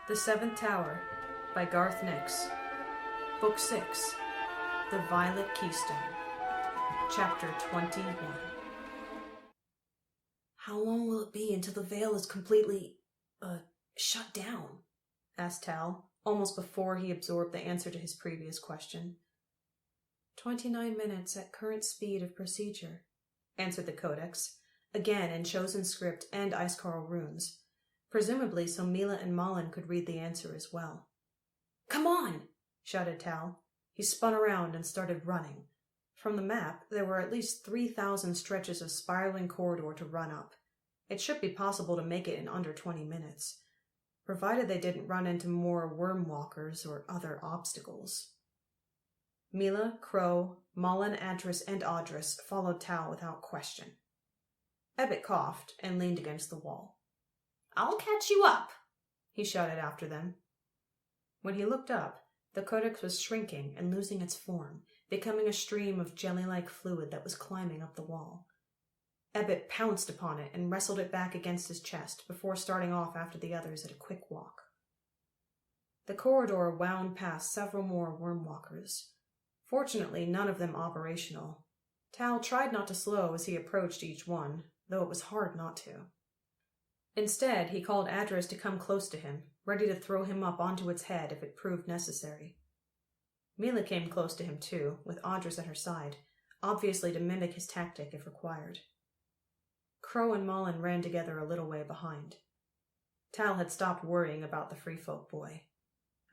The Seventh Tower by Garth Nix. Book 6, The Violet Keystone. Chapter 21. How long will it be until the veil is completely, shut down? Asked Tal, almost before he absorbed the answer to his previous question. 29 minutes at current speed of procedure, answered the Codex, again in chosen script and Icecarl runes, presumably so Milla and Malin could read the answer as well. Come on! Shouted Tal. He spun around and started running. From the map, there were at least 3,000 stretches of spiraling corridor to run up. It should be possible to make it in under 20 minutes, provided they didn't run into more worm walkers or other obstacles. Milla, Crow, Malin, Adris, and Audris followed Tal without question. Ebbet coughed and leaned against the wall. I'll catch you up, he shouted after them. When he looked up, the Codex was shrinking and losing its form, becoming a stream of jelly-like fluid that was climbing up the wall. Ebbet pounced upon it and wrestled it back against his chest before starting off after the others at a quick walk. The corridor wound past several more wormwalkers. Fortunately, none of them operational. Tal tried not to slow as he approached each one, though it was hard not to. Instead, he called Adris to come close to him, ready to throw him up onto its head if it proved necessary. Milla came close to him too, with Audris at her side, obviously to mimic his tactic if required. Crow and Malin ran together a little way behind. Tal had stopped worrying about the free folk boy.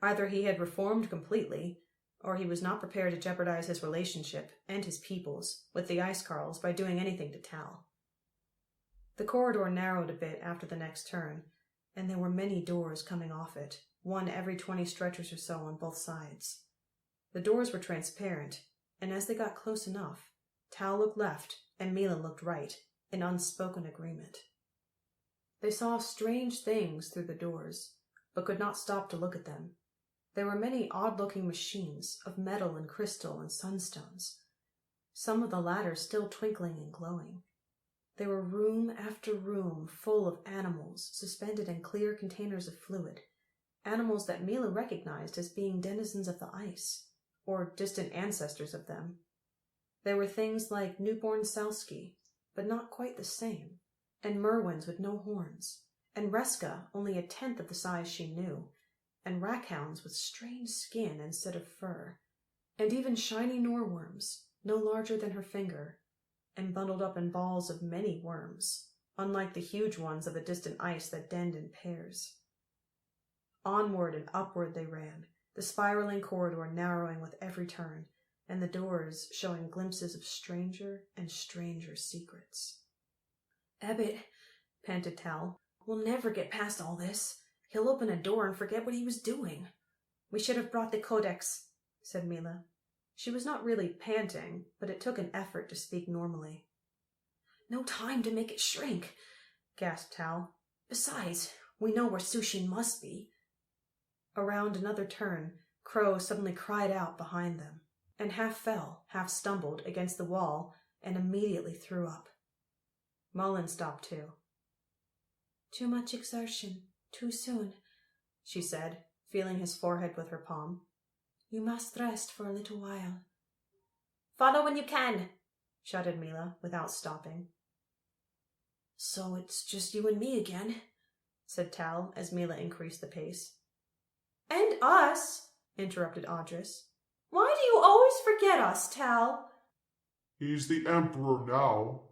Either he had reformed completely, or he was not prepared to jeopardize his relationship, and his people's, with the Icecarls by doing anything to Tal. The corridor narrowed a bit after the next turn, and there were many doors coming off it, one every 20 stretchers or so on both sides. The doors were transparent, and as they got close enough, Tal looked left and Milla looked right, in unspoken agreement. They saw strange things through the doors, but could not stop to look at them. There were many odd-looking machines of metal and crystal and sunstones, some of the latter still twinkling and glowing. There were room after room full of animals suspended in clear containers of fluid, animals that Milla recognized as being denizens of the ice, or distant ancestors of them. There were things like newborn Selski, but not quite the same, and Merwins with no horns, and Reska only a tenth of the size she knew, and rackhounds with strange skin instead of fur, and even shiny Norworms, no larger than her finger, and bundled up in balls of many worms, unlike the huge ones of the distant ice that denned in pairs. Onward and upward they ran, the spiraling corridor narrowing with every turn, and the doors showing glimpses of stranger and stranger secrets. Ebbet, panted Tal, we'll never get past all this. He'll open a door and forget what he was doing. We should have brought the Codex, said Milla. She was not really panting, but it took an effort to speak normally. No time to make it shrink, gasped Tal. Besides, we know where Sushin must be. Around another turn, Crow suddenly cried out behind them, and half fell, half stumbled against the wall, and immediately threw up. Malin stopped too. Too much exertion, too soon, she said, feeling his forehead with her palm. You must rest for a little while. Follow when you can, shouted Milla, without stopping. So it's just you and me again, said Tal as Milla increased the pace. And us, interrupted Audris. Why do you always forget us, Tal? He's the Emperor now,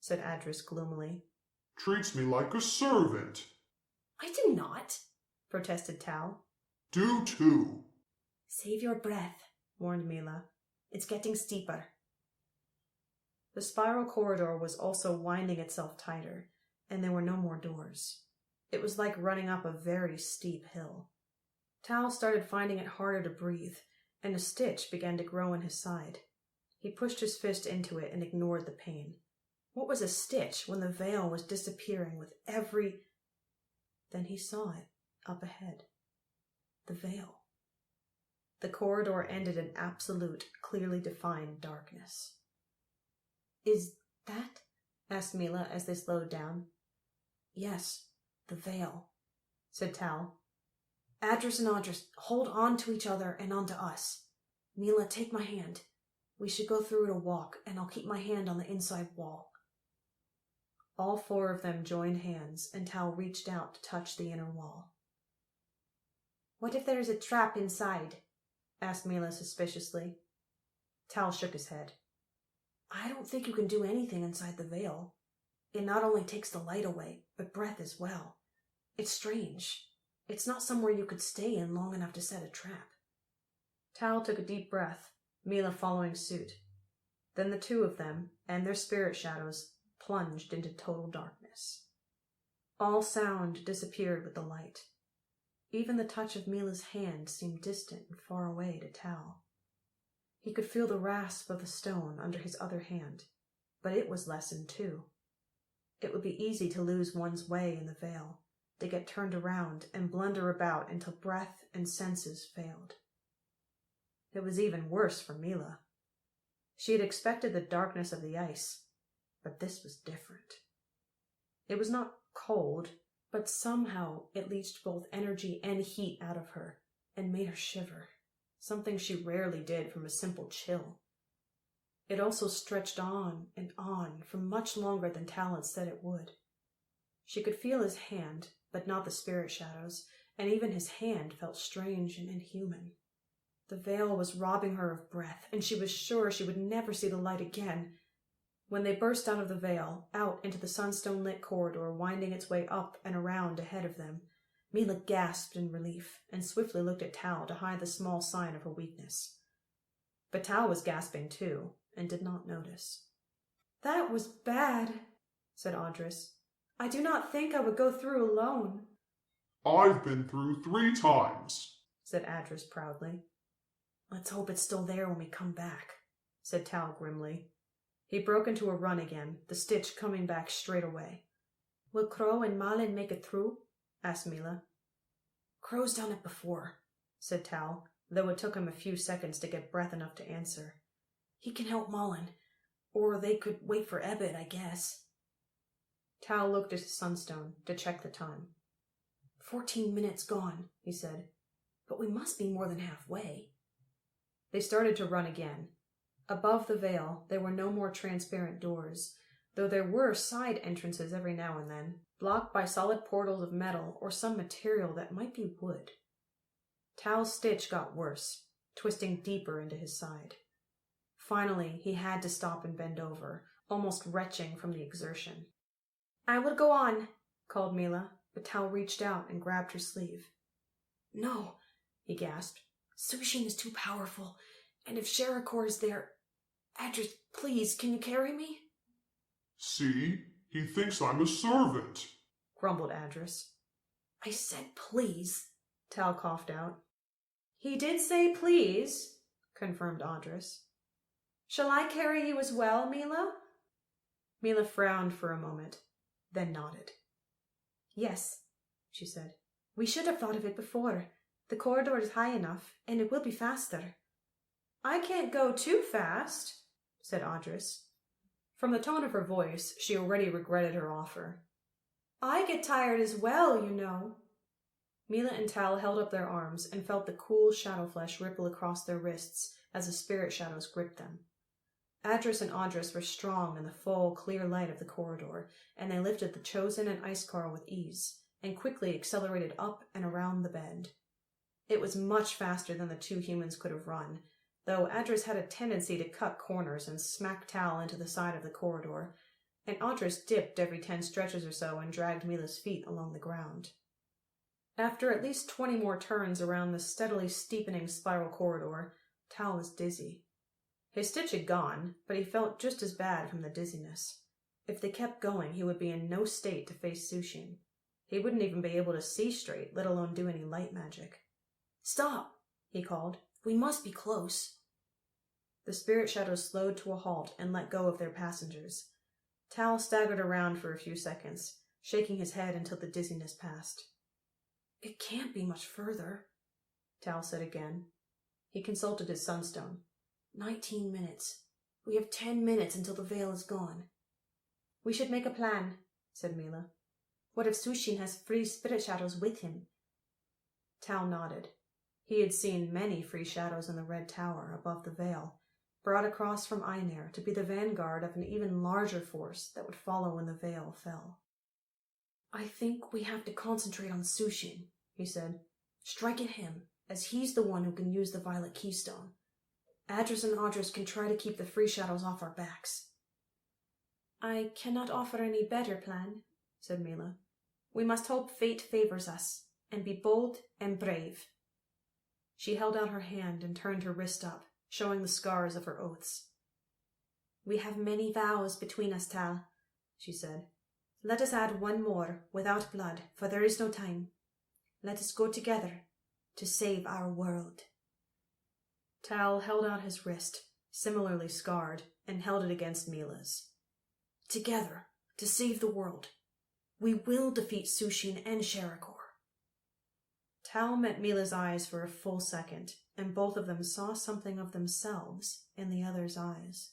said Adris gloomily. Treats me like a servant. I do not, protested Tal. Do too. Save your breath, warned Milla. It's getting steeper. The spiral corridor was also winding itself tighter, and there were no more doors. It was like running up a very steep hill. Tal started finding it harder to breathe, and a stitch began to grow in his side. He pushed his fist into it and ignored the pain. What was a stitch when the veil was disappearing with every... Then he saw it, up ahead. The veil. The corridor ended in absolute, clearly defined darkness. Is that? Asked Milla as they slowed down. Yes, the veil, said Tal. Adris and Audris, hold on to each other and onto us. Milla, take my hand. We should go through it a walk, and I'll keep my hand on the inside wall. All four of them joined hands, and Tal reached out to touch the inner wall. What if there's a trap inside? Asked Milla suspiciously. Tal shook his head. I don't think you can do anything inside the veil. It not only takes the light away, but breath as well. It's strange. It's not somewhere you could stay in long enough to set a trap. Tal took a deep breath, Milla following suit. Then the two of them, and their spirit shadows, plunged into total darkness. All sound disappeared with the light. Even the touch of Milla's hand seemed distant and far away to Tal. He could feel the rasp of the stone under his other hand, but it was lessened too. It would be easy to lose one's way in the veil, to get turned around and blunder about until breath and senses failed. It was even worse for Milla. She had expected the darkness of the ice, but this was different. It was not cold, but somehow it leached both energy and heat out of her and made her shiver, something she rarely did from a simple chill. It also stretched on and on for much longer than Tal had said it would. She could feel his hand, but not the spirit shadows, and even his hand felt strange and inhuman. The veil was robbing her of breath, and she was sure she would never see the light again. When they burst out of the veil, out into the sunstone-lit corridor winding its way up and around ahead of them, Milla gasped in relief and swiftly looked at Tal to hide the small sign of her weakness. But Tal was gasping too, and did not notice. That was bad, said Audris. I do not think I would go through alone. I've been through 3 times, said Adris proudly. Let's hope it's still there when we come back, said Tal grimly. He broke into a run again, the stitch coming back straight away. Will Crow and Malin make it through? Asked Milla. Crow's done it before, said Tal, though it took him a few seconds to get breath enough to answer. He can help Malin, or they could wait for Ebbet, I guess. Tal looked at his sunstone to check the time. 14 minutes gone, he said, but we must be more than halfway. They started to run again. Above the veil, there were no more transparent doors, though there were side entrances every now and then, blocked by solid portals of metal or some material that might be wood. Tal's stitch got worse, twisting deeper into his side. Finally, he had to stop and bend over, almost retching from the exertion. I will go on, called Milla, but Tal reached out and grabbed her sleeve. No, he gasped. Sushin is too powerful, and if Sherakor is there... Adris, please, can you carry me? See? He thinks I'm a servant, grumbled Adris. I said please, Tal coughed out. He did say please, confirmed Audris. Shall I carry you as well, Milla? Milla frowned for a moment, then nodded. Yes, she said. We should have thought of it before. The corridor is high enough, and it will be faster. I can't go too fast, said Audris. From the tone of her voice, she already regretted her offer. I get tired as well, you know. Milla and Tal held up their arms and felt the cool shadow flesh ripple across their wrists as the spirit shadows gripped them. Adris and Audris were strong in the full, clear light of the corridor, and they lifted the Chosen and Icecarl with ease, and quickly accelerated up and around the bend. It was much faster than the two humans could have run, though Adris had a tendency to cut corners and smack Tal into the side of the corridor, and Audris dipped every 10 stretches or so and dragged Milla's feet along the ground. After at least 20 more turns around the steadily steepening spiral corridor, Tal was dizzy. His stitch had gone, but he felt just as bad from the dizziness. If they kept going, he would be in no state to face Sushin. He wouldn't even be able to see straight, let alone do any light magic. Stop, he called. We must be close. The spirit shadows slowed to a halt and let go of their passengers. Tal staggered around for a few seconds, shaking his head until the dizziness passed. It can't be much further, Tal said again. He consulted his sunstone. 19 minutes. We have 10 minutes until the veil is gone. We should make a plan, said Milla. What if Sushin has 3 spirit shadows with him? Tal nodded. He had seen many free shadows in the Red Tower above the Veil, brought across from Einir to be the vanguard of an even larger force that would follow when the Veil fell. I think we have to concentrate on Sushin, he said. Strike at him, as he's the one who can use the Violet Keystone. Adris and Audris can try to keep the free shadows off our backs. I cannot offer any better plan, said Milla. We must hope fate favors us, and be bold and brave. She held out her hand and turned her wrist up, showing the scars of her oaths. We have many vows between us, Tal, she said. Let us add one more, without blood, for there is no time. Let us go together to save our world. Tal held out his wrist, similarly scarred, and held it against Milla's. Together, to save the world. We will defeat Sushin and Sherakor. Tal met Milla's eyes for a full second, and both of them saw something of themselves in the other's eyes.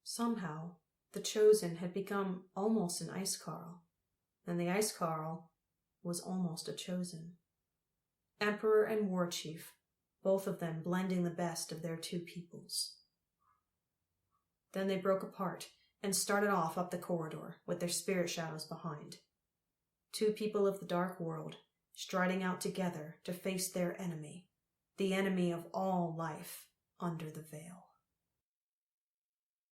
Somehow, the Chosen had become almost an Icecarl, and the Icecarl was almost a Chosen. Emperor and War Chief, both of them blending the best of their two peoples. Then they broke apart and started off up the corridor with their spirit shadows behind. Two people of the Dark World, striding out together to face their enemy, the enemy of all life under the Veil.